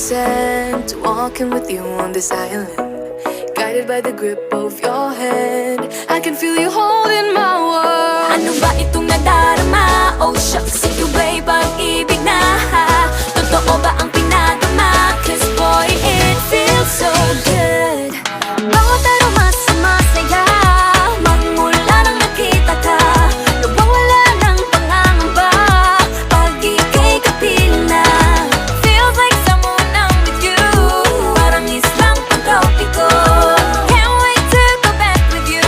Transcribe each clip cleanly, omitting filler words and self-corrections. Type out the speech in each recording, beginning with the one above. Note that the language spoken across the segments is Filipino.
consent to walking with you on this island, guided by the grip of your hand. I can feel you holding my world. Ano ba itong nadarama? Oh shucks, ito ba'y pag-ibig na? Totoo ba ang pinadama? Cause boy, it feels so good. Bawat aroma sumasaya, magmula nang nakita ka. Nawawala ng pangangamba pag ika'y kapiling na. Feels like someone I'm with you, parang islang pantropiko. Can't wait to go back with you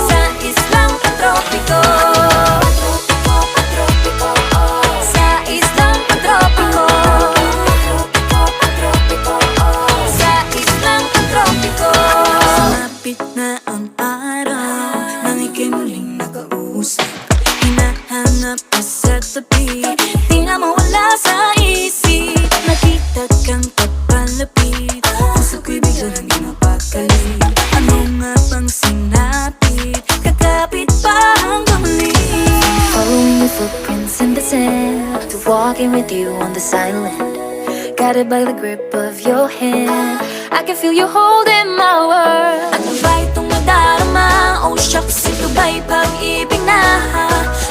sa islang pantropiko. Sa islang pantropiko. Sa islang pantropiko. Sumapit na ang araw nang ika'y muling nakausap. Hinahanap ka sa tabi, di na mawala sa isip. Nakita kang papalapit, puso ko'y bigla nang di mapakali. Ano nga bang sinapit, kakapit pa hanggang muli. Following your footprints in the sand, to walking with you on this island, guided by the grip of your hand. I can feel you holding my world. Ano ba itong nadarama? Oh shucks, ito ba'y pag-ibig na?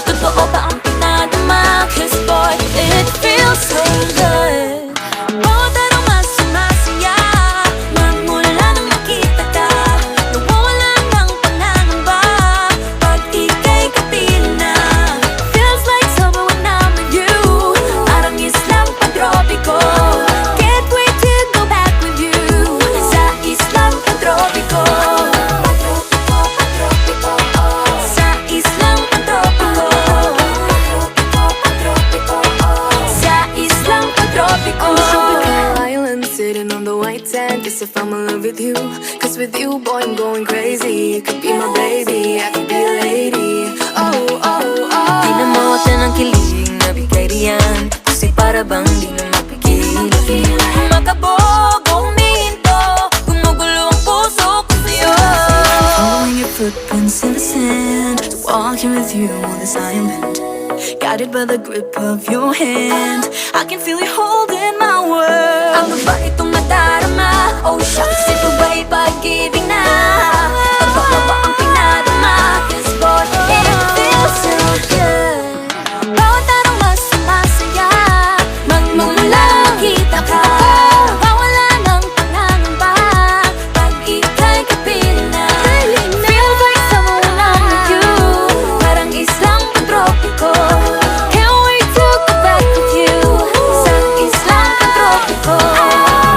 Totoo ba ang pinadama? Cause boy, it feels so good. Bawat aroma sumasaya, magmula nang nakita ka. Nawawala ng pangangamba pag ika'y kapiling na. Feels like summer when I'm with you, parang islang pantropiko. Can't wait to go back with you sa islang pantropiko. Sa islang pantropiko. Sa islang pantropiko. Tropical island sitting on the white sand. Guess if I'm in love with you, cause with you, boy, I'm going crazy. You could be my baby, I could be a lady. Oh, oh, oh. Di na mawala ng kilig na bigay riyan, kasi para bang di na mapigil. Makabog o humihinto, gumugulo ang puso ko sa'yo. Following your footprints in the sand, walking with you on this island, guided by the grip of your hand. I can feel you holding my world. Ano ba itong nadarama? Oh shucks, ito ba'y pag-ibig na? Totoo ba ang pinadama? Cause boy, it feels so good. Bawat aroma sumasaya, magmula nang nakita ka. Nawawala ng pangangamba pag ika'y kapiling na. Feels like summer when I'm with you, parang islang pantropiko. Can't wait to go back with you sa islang pantropiko.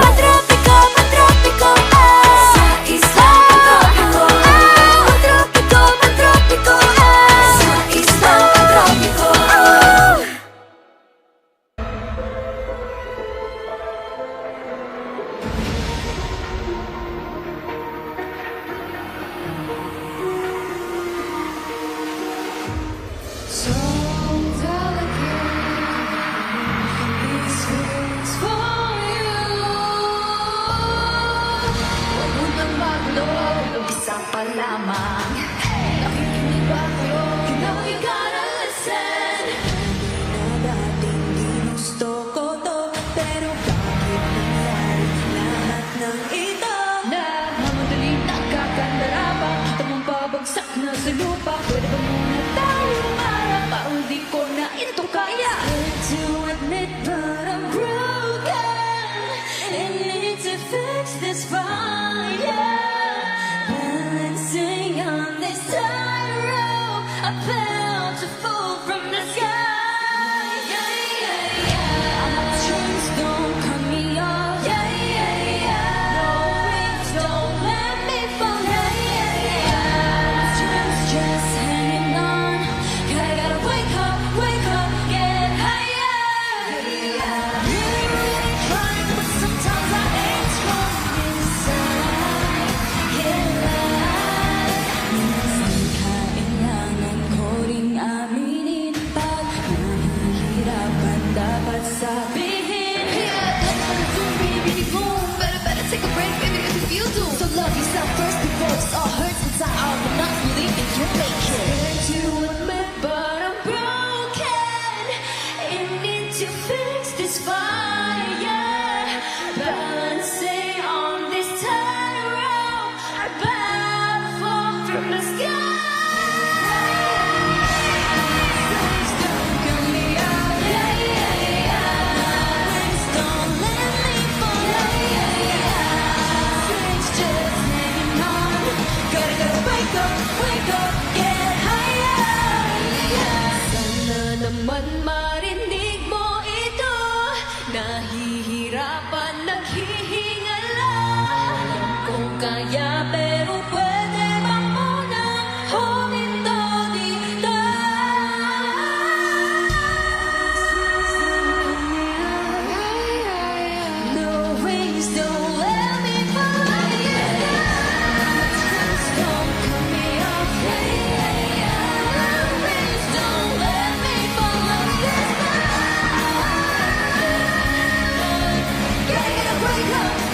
Pantropiko, pantropiko, sa islang pantropiko. Pantropiko, pantropiko, sa islang pantropiko. So delicate, these feelings for you. Huwag mo nang magulo, isa pa lamang. Nakikinig ba kayo? You know you gotta listen. Na dating ginusto ko to, pero bakit nangyari lahat ng ito? Nagmamadaling nagkakandarapa, kita mong babagsak na sa lupa. Pwede ba muna tayong umarap? Parang di ko na ito kaya. Hate to admit, but I'm broken and need to fix this fire. Balancing on this tightrope, I felt to fall from the sky. Trees don't cut me off. No wings don't let me fall. Just hanging on. I gotta wake up, get higher. Really trying, but sometimes I ain't strong inside. Yeah, minsan kailangan ko rin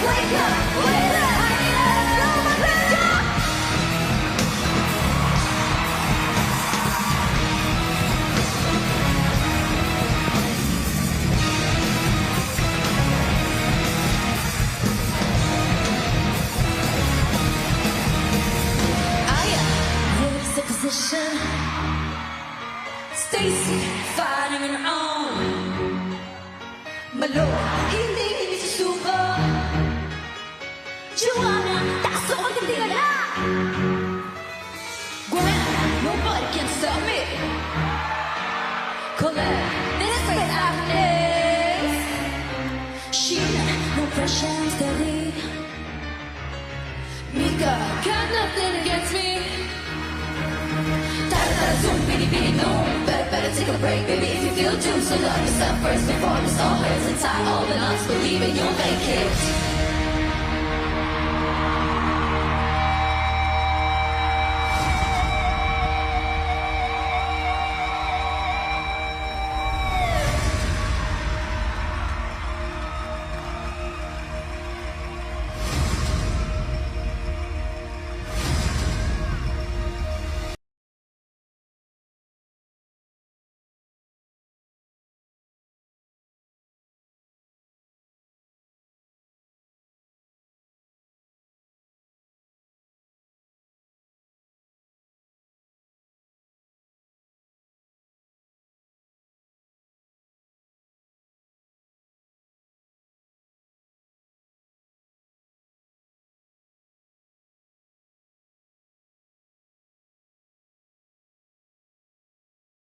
wake up, wake up. Here's the position. Stacy fighting on her own. Malo, hindi susuko. Joanna, taso ang hindi ka na. Gwen, nobody can stop me. Colette, this is Agnes. Sheena, no pressure, I'm steady. Mika, got nothing against me. Zoom, bitty, bitty, no. Better take a break, baby, if you feel due. So love yourself first before the song hurts and tie all the knots. Believe in your vacate.